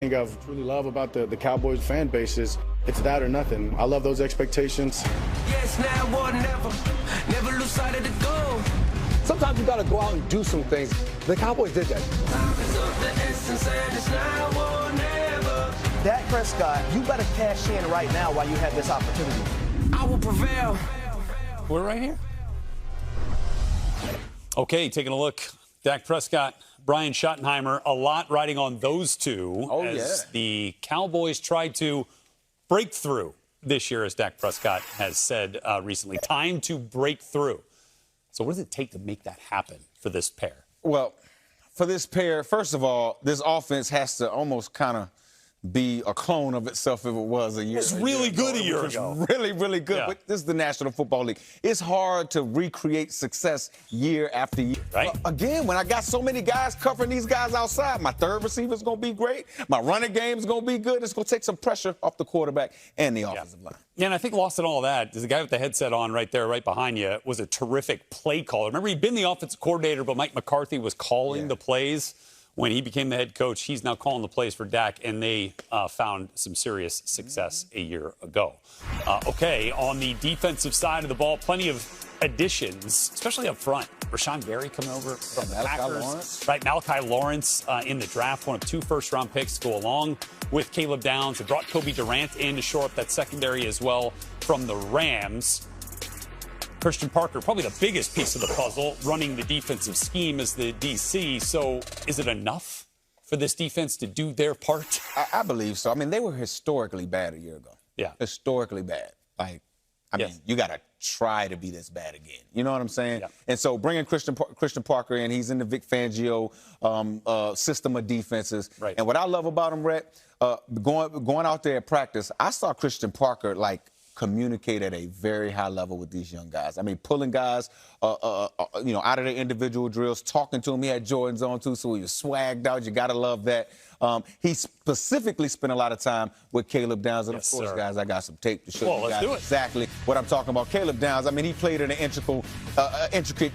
thing I truly love about the Cowboys fan base is it's that or nothing. I love those expectations. Yes, now or never lose sight of the goal. Sometimes you got to go out and do some things. The Cowboys did that. Dak Prescott, you better cash in right now while you have this opportunity. I will prevail. We're right here. Okay, taking a look. Dak Prescott, Brian Schottenheimer, a lot riding on those two as the Cowboys tried to break through this year, as Dak Prescott has said recently. Time to break through. So what does it take to make that happen for this pair? Well, for this pair, first of all, this offense has to almost kind of be a clone of itself if it was a year ago. It was really good a year ago. Really, really good. Yeah. But this is the National Football League. It's hard to recreate success year after year. Right. Again, when I got so many guys covering these guys outside, my third receiver is going to be great. My running game is going to be good. It's going to take some pressure off the quarterback and the offensive line. Yeah, and I think lost in all that is the guy with the headset on right there, right behind you, was a terrific play caller. Remember, he'd been the offensive coordinator, but Mike McCarthy was calling the plays. When he became the head coach, he's now calling the plays for Dak, and they found some serious success a year ago. Okay, on the defensive side of the ball, plenty of additions, especially up front. Rashawn Gary coming over from the Packers. Lawrence. Right, Malachi Lawrence in the draft, one of 2 first-round picks to go along with Caleb Downs. They brought Kobe Durant in to shore up that secondary as well from the Rams. Christian Parker, probably the biggest piece of the puzzle, running the defensive scheme as the DC. So is it enough for this defense to do their part? I believe so. I mean, they were historically bad a year ago. Yeah. Historically bad. Like, I mean, you got to try to be this bad again. You know what I'm saying? Yeah. And so bringing Christian Parker in, he's in the Vic Fangio system of defenses. Right. And what I love about him, Rhett, going out there at practice, I saw Christian Parker, like, communicate at a very high level with these young guys. I mean, pulling guys, out of their individual drills, talking to them. He had Jordans on, too, so he was swagged out. You got to love that. He specifically spent a lot of time with Caleb Downs. And, of course, guys, I got some tape to show you guys exactly what I'm talking about. Caleb Downs, I mean, he played in an intricate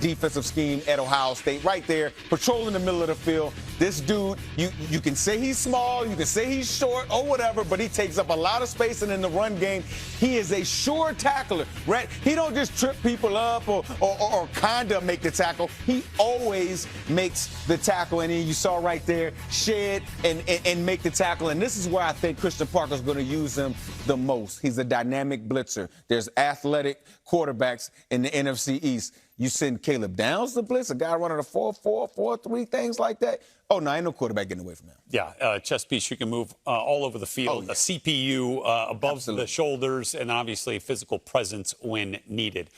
defensive scheme at Ohio State, right there, patrolling the middle of the field. This dude, you can say he's small, you can say he's short or whatever, but he takes up a lot of space, and in the run game, he is a sure tackler, right? He don't just trip people up or kind of make the tackle. He always makes the tackle, and then you saw right there, shed and make the tackle. And this is where I think Christian Parker's going to use him the most. He's a dynamic blitzer. There's athletic quarterbacks in the NFC East. You send Caleb Downs to blitz, a guy running a 4-4, 4-3, things like that. Oh, no, ain't no quarterback getting away from him. Yeah, chess piece, you can move all over the field. A CPU above the shoulders, and obviously physical presence when needed.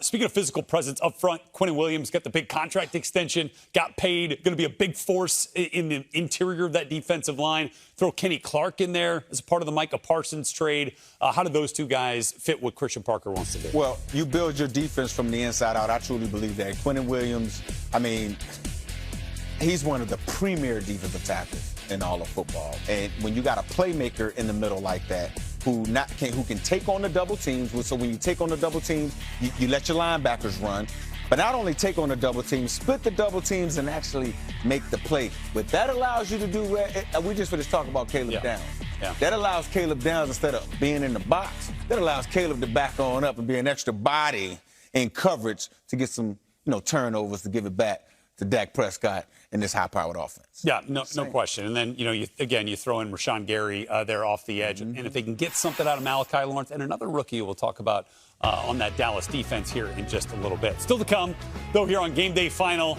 Speaking of physical presence up front, Quinnen Williams got the big contract extension, got paid, going to be a big force in the interior of that defensive line. Throw Kenny Clark in there as part of the Micah Parsons trade. How do those two guys fit what Christian Parker wants to do? Well, you build your defense from the inside out. I truly believe that. Quinnen Williams, I mean, he's one of the premier defensive tackles in all of football. And when you got a playmaker in the middle like that who can take on the double teams, so when you take on the double teams, you let your linebackers run. But not only take on the double teams, split the double teams and actually make the play. But that allows you to do, we just finished talking about Caleb Downs. Yeah. That allows Caleb Downs, instead of being in the box, that allows Caleb to back on up and be an extra body in coverage to get some, turnovers to give it back to Dak Prescott in this high-powered offense. Yeah, no question. And then, you throw in Rashawn Gary there off the edge. And if they can get something out of Malachi Lawrence and another rookie we'll talk about on that Dallas defense here in just a little bit. Still to come, though, here on Game Day Final,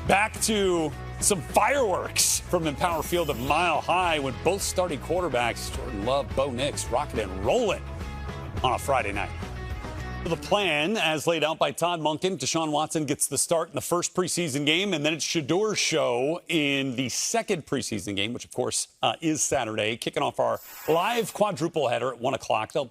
back to some fireworks from Empower Field at Mile High when both starting quarterbacks, Jordan Love, Bo Nix, rocking and rolling on a Friday night. The plan, as laid out by Todd Monken, Deshaun Watson gets the start in the first preseason game, and then it's Shedor's show in the second preseason game, which, of course, is Saturday, kicking off our live quadruple header at 1 o'clock. They'll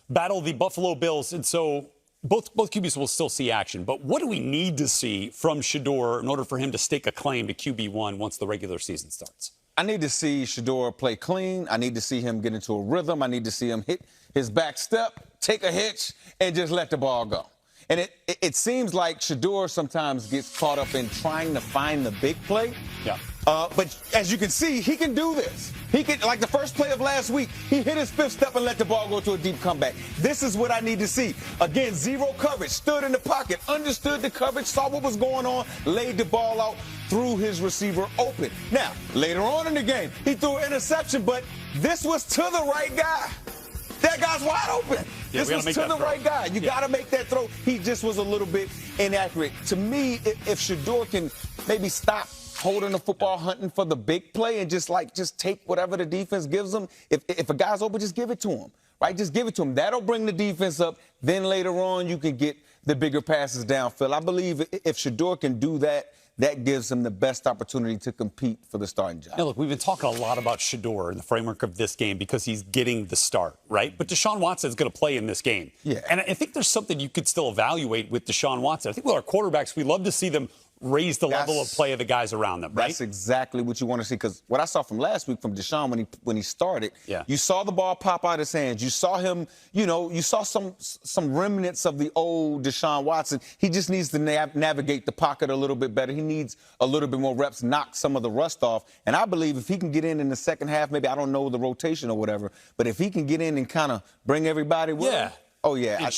battle the Buffalo Bills, and so both QBs will still see action. But what do we need to see from Shedor in order for him to stake a claim to QB1 once the regular season starts? I need to see Shedor play clean. I need to see him get into a rhythm. I need to see him hit his back step, take a hitch, and just let the ball go. And it seems like Shedor sometimes gets caught up in trying to find the big play. Yeah. But as you can see, he can do this. He can, like the first play of last week, he hit his fifth step and let the ball go to a deep comeback. This is what I need to see. Again, zero coverage, stood in the pocket, understood the coverage, saw what was going on, laid the ball out, threw his receiver open. Now, later on in the game, he threw an interception, but this was to the right guy. That guy's wide open. Yeah, this was to the right guy. You got to make that throw. He just was a little bit inaccurate. To me, if Shedeur can maybe stop holding the football, hunting for the big play, and just take whatever the defense gives him. If a guy's open, just give it to him, right? Just give it to him. That'll bring the defense up. Then later on, you can get the bigger passes downfield. I believe if Shedeur can do that, that gives him the best opportunity to compete for the starting job. Now, look, we've been talking a lot about Shedeur in the framework of this game because he's getting the start, right? But Deshaun Watson's going to play in this game. Yeah. And I think there's something you could still evaluate with Deshaun Watson. I think with our quarterbacks, we love to see them raise the level of play of the guys around them, right? That's exactly what you want to see, because what I saw from last week from Deshaun when he started, you saw the ball pop out of his hands. You saw him, you saw some remnants of the old Deshaun Watson. He just needs to navigate the pocket a little bit better. He needs a little bit more reps, knock some of the rust off. And I believe if he can get in the second half, maybe I don't know the rotation or whatever, but if he can get in and kind of bring everybody with him, oh, yeah,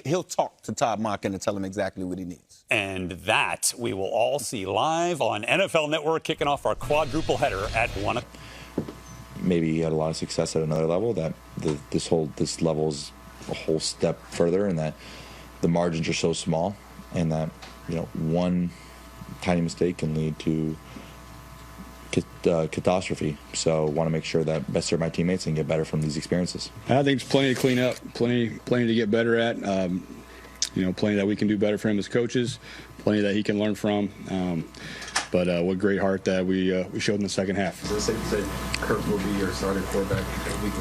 he'll talk to Todd Monken and tell him exactly what he needs. And that we will all see live on NFL Network, kicking off our quadruple header at 1 o'clock. Maybe he had a lot of success at another level, that this level is a whole step further, and that the margins are so small, and that one tiny mistake can lead to catastrophe. So want to make sure that best serve my teammates and get better from these experiences. I think there's plenty to clean up, plenty to get better at. Plenty that we can do better for him as coaches, plenty that he can learn from. But what great heart that we showed in the second half. Is it safe to say Kirk will be your starting quarterback in week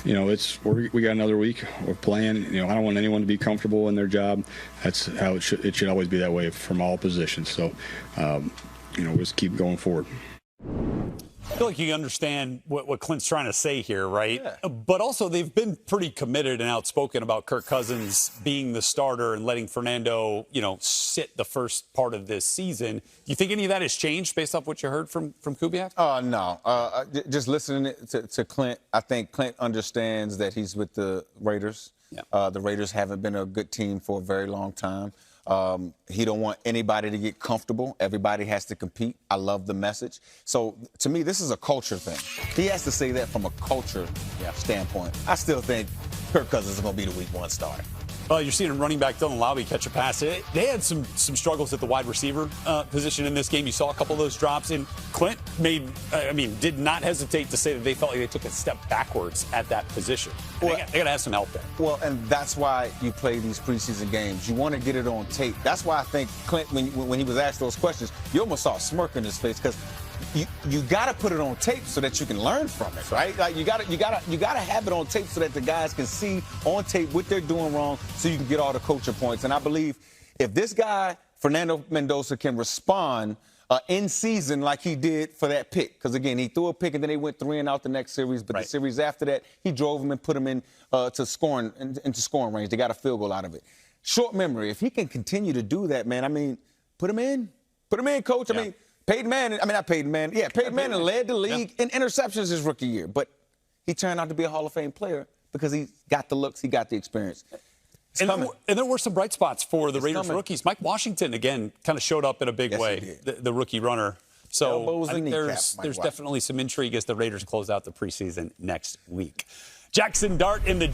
1? We got another week. We're playing. I don't want anyone to be comfortable in their job. That's how it should always be that way from all positions. So, we'll just keep going forward. I feel like you understand what Clint's trying to say here, right? Yeah. But also, they've been pretty committed and outspoken about Kirk Cousins being the starter and letting Fernando, sit the first part of this season. Do you think any of that has changed based off what you heard from Kubiak? No. Just listening to Clint, I think Clint understands that he's with the Raiders. Yeah. The Raiders haven't been a good team for a very long time. He don't want anybody to get comfortable. Everybody has to compete. I love the message. So, to me, this is a culture thing. He has to say that from a culture standpoint. I still think Kirk Cousins is going to be the week 1 starter. Well, you're seeing running back Dylan Lowry catch a pass. They had some struggles at the wide receiver position in this game. You saw a couple of those drops. And Clint did not hesitate to say that they felt like they took a step backwards at that position. Well, they got to have some help there. Well, and that's why you play these preseason games. You want to get it on tape. That's why I think Clint, when he was asked those questions, you almost saw a smirk in his face, because you got to put it on tape so that you can learn from it, right? Like you got to have it on tape so that the guys can see on tape what they're doing wrong, so you can get all the culture points. And I believe if this guy Fernando Mendoza can respond in season like he did for that pick, because again he threw a pick and then they went 3 and out the next series, but the series after that he drove them and put them into scoring range. They got a field goal out of it. Short memory. If he can continue to do that, man, put him in, coach. Yeah. Peyton Manning led the league in interceptions his rookie year, but he turned out to be a Hall of Fame player because he got the looks, he got the experience. And there were some bright spots for the Raiders rookies. Mike Washington, again, kind of showed up in a big way, the rookie runner. So I think there's definitely some intrigue as the Raiders close out the preseason next week. Jackson Dart in the